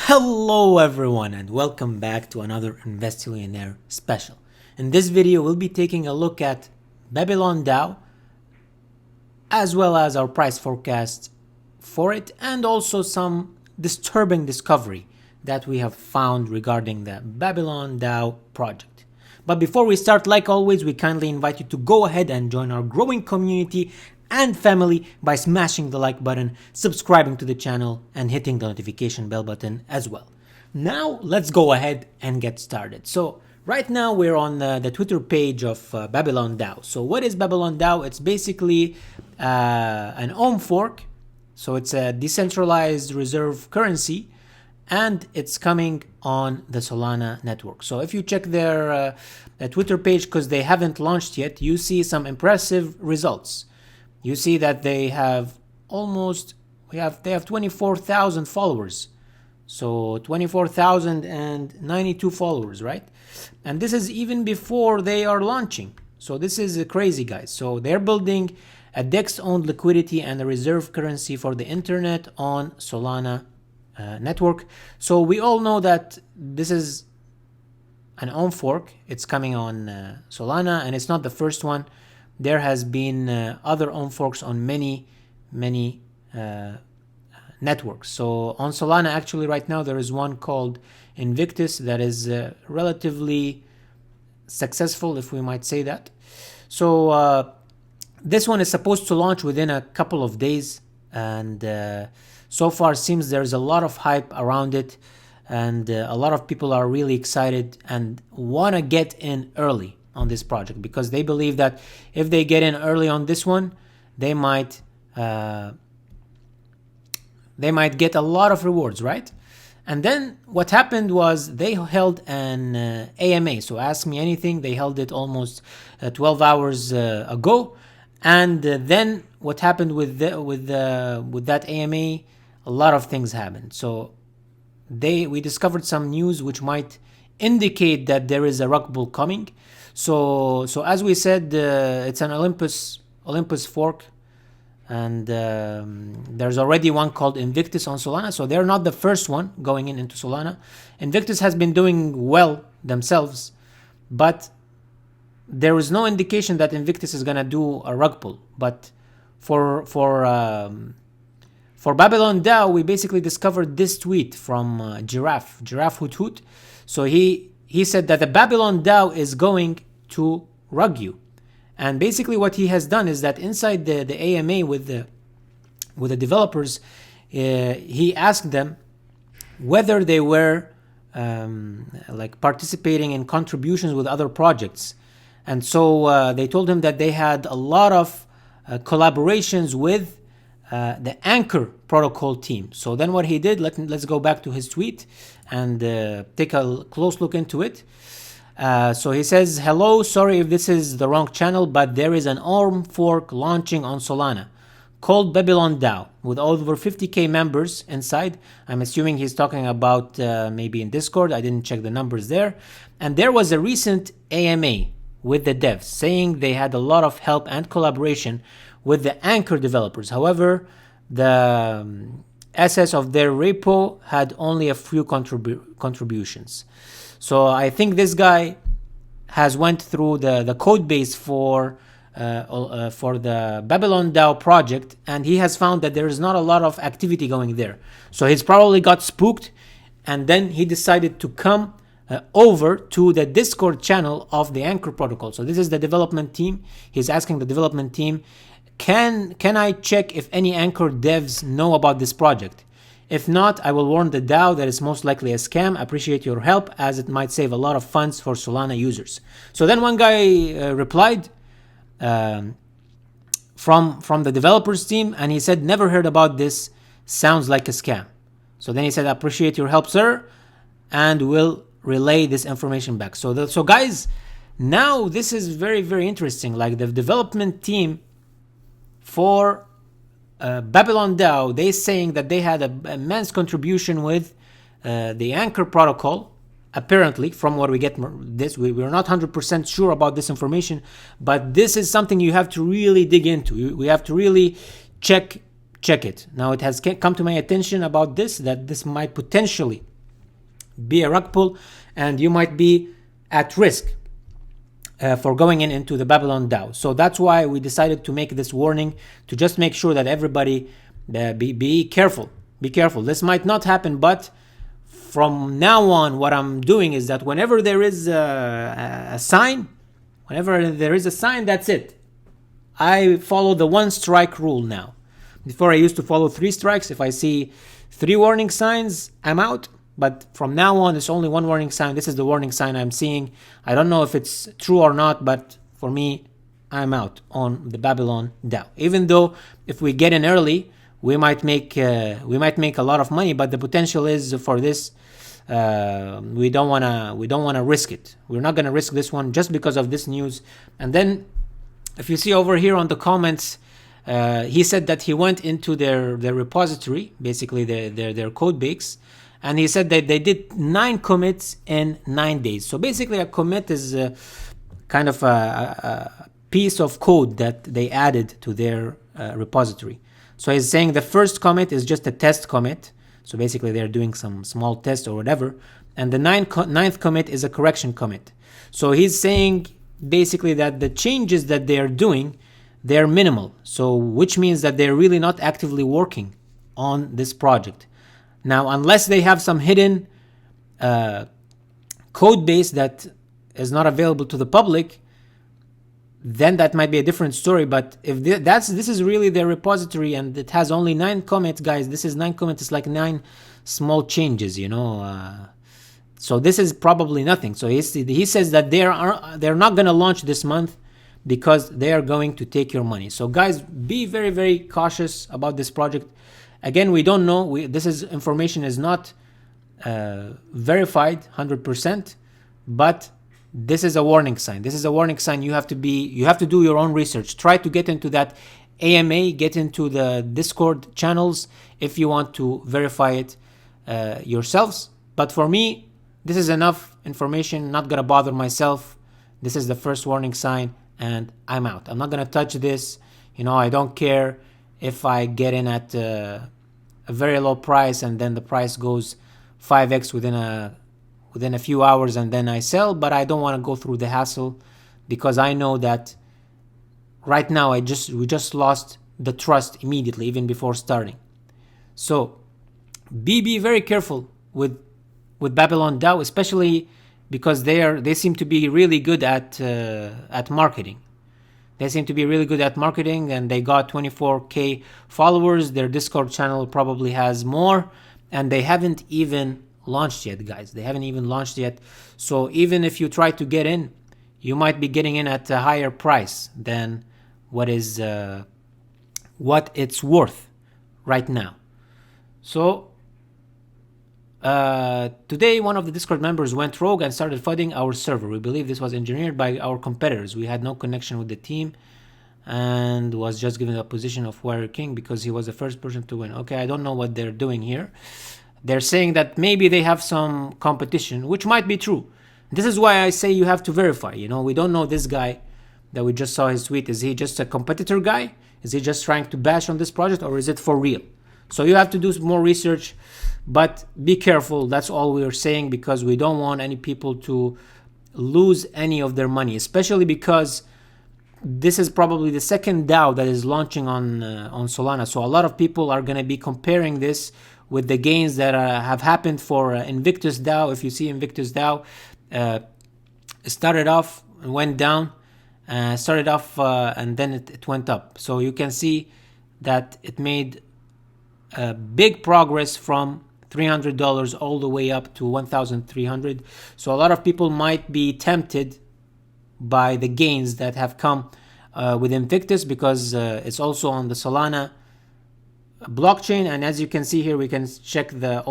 Hello everyone and welcome back to another Investillionaire special. In this video we'll be taking a look at BabylonDao as well as our price forecast for it and also some disturbing discovery that we have found regarding the BabylonDao project. But before we start, like always, we kindly invite you to go ahead and join our growing community and family by smashing the like button, subscribing to the channel, and hitting the notification bell button as well. Now let's go ahead and get started. So right now we're on the Twitter page of BabylonDao. So what is BabylonDao? It's basically an ohm fork. So it's a decentralized reserve currency and it's coming on the Solana network. So if you check their Twitter page, because they haven't launched yet, you see some impressive results. You see that they have they have 24,000 followers. So 24,092 followers, right? And this is even before they are launching. So this is crazy, guys. So they're building a DEX-owned liquidity and a reserve currency for the internet on Solana network. So we all know that this is an ohm fork. It's coming on Solana, and it's not the first one. There has been other ohm forks on many networks. So on Solana, actually right now there is one called Invictus that is relatively successful, if we might say that. So this one is supposed to launch within a couple of days, and so far seems there's a lot of hype around it, and a lot of people are really excited and want to get in early on this project because they believe that if they get in early on this one, they might get a lot of rewards, right? And then what happened was they held an AMA. So Ask Me Anything. They held it almost 12 hours ago, and then what happened with that AMA? A lot of things happened. So we discovered some news which might indicate that there is a rug pull coming. So as we said, it's an Olympus fork, and there's already one called Invictus on Solana. So they're not the first one going into Solana. Invictus has been doing well themselves, but there is no indication that Invictus is gonna do a rug pull. But for BabylonDao, we basically discovered this tweet from Giraffe Hoot Hoot. So he said that the BabylonDao is going to rug you. And basically what he has done is that inside the AMA with the developers, he asked them whether they were like participating in contributions with other projects. And so they told him that they had a lot of collaborations with the Anchor protocol team. So then what he did, let's go back to his tweet and take a close look into it. So he says, hello, sorry if this is the wrong channel, but there is an ohm fork launching on Solana called BabylonDao with over 50k members inside. I'm assuming he's talking about maybe in Discord. I didn't check the numbers there. And there was a recent AMA with the devs saying they had a lot of help and collaboration with the Anchor developers. However, the SS of their repo had only a few contributions. So I think this guy has went through the code base for the BabylonDao project, and he has found that there is not a lot of activity going there. So he's probably got spooked, and then he decided to come over to the Discord channel of the Anchor protocol. So this is the development team. He's asking the development team, can I check if any Anchor devs know about this project? If not, I will warn the DAO that it's most likely a scam. Appreciate your help as it might save a lot of funds for Solana users. So then one guy replied from the developers team, and he said, never heard about this. Sounds like a scam. So then he said, appreciate your help, sir, and will relay this information back. So guys, now this is very, very interesting. Like the development team for BabylonDao, they saying that they had an immense contribution with the Anchor protocol. Apparently, from what we get, we're not 100% sure about this information, but this is something you have to really dig into. We have to really check it. Now, it has come to my attention about this, that this might potentially be a rug pull, and you might be at risk for going into the Babylon DAO. So that's why we decided to make this warning, to just make sure that everybody be careful. Be careful. This might not happen, but from now on, what I'm doing is that whenever there is a sign, that's it. I follow the 1 strike rule now. Before I used to follow 3 strikes. If I see 3 warning signs, I'm out. But from now on, it's only 1 warning sign. This is the warning sign I'm seeing. I don't know if it's true or not, but for me, I'm out on the Babylon DAO. Even though if we get in early, we might make a lot of money. But the potential is for this, we don't wanna risk it. We're not gonna risk this one just because of this news. And then, if you see over here on the comments, he said that he went into their repository, basically their code base. And he said that they did 9 commits in 9 days. So basically a commit is kind of a piece of code that they added to their repository. So he's saying the first commit is just a test commit. So basically they're doing some small test or whatever. And the ninth commit is a correction commit. So he's saying basically that the changes that they're doing, they're minimal. So which means that they're really not actively working on this project. Now, unless they have some hidden code base that is not available to the public, then that might be a different story. But if this is really their repository and it has only 9 commits, guys, this is 9 commits. It's like 9 small changes, so this is probably nothing. So he says that they're not going to launch this month because they are going to take your money. So guys, be very, very cautious about this project. Again, we don't know. Information is not verified 100%, but this is a warning sign. This is a warning sign. You have to do your own research. Try to get into that AMA, get into the Discord channels if you want to verify it yourselves. But for me, this is enough information. Not gonna bother myself. This is the first warning sign, and I'm out. I'm not gonna touch this. I don't care if I get in at a very low price and then the price goes 5x within a few hours and then I sell, but I don't want to go through the hassle because I know that right now we just lost the trust immediately, even before starting. So be very careful with BabylonDao, especially because they seem to be really good at marketing. They seem to be really good at marketing, and they got 24K followers. Their Discord channel probably has more, and they haven't even launched yet, guys. They haven't even launched yet. So even if you try to get in, you might be getting in at a higher price than what it's worth right now. So today, one of the Discord members went rogue and started flooding our server. We believe this was engineered by our competitors. We had no connection with the team and was just given a position of warrior king because he was the first person to win. Okay, I don't know what they're doing here. They're saying that maybe they have some competition, which might be true. This is why I say you have to verify. We don't know this guy that we just saw his tweet. Is he just a competitor guy? Is he just trying to bash on this project, or is it for real? So you have to do more research, but be careful. That's all we are saying, because we don't want any people to lose any of their money, especially because this is probably the second DAO that is launching on Solana. So a lot of people are going to be comparing this with the gains that have happened for Invictus DAO. If you see Invictus DAO, started off and went down, and then it went up. So you can see that it made big progress from $300 all the way up to $1,300. So a lot of people might be tempted by the gains that have come with Invictus, because it's also on the Solana blockchain. And as you can see here, we can check the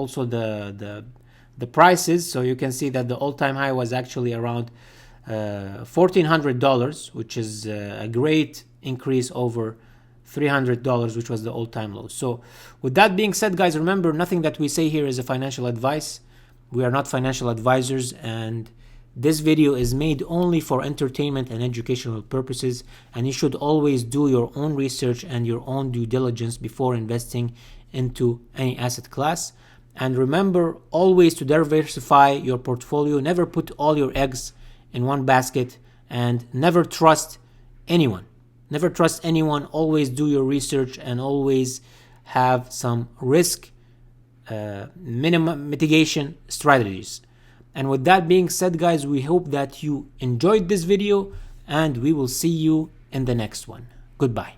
prices. So you can see that the all-time high was actually around $1,400, which is a great increase over $300, which was the all-time low. So with that being said, guys, remember, nothing that we say here is a financial advice. We are not financial advisors, and this video is made only for entertainment and educational purposes, and you should always do your own research and your own due diligence before investing into any asset class. And remember always to diversify your portfolio. Never put all your eggs in one basket, and never trust anyone. Never trust anyone. Always do your research and always have some risk minimum mitigation strategies. And with that being said, guys, we hope that you enjoyed this video, and we will see you in the next one. Goodbye.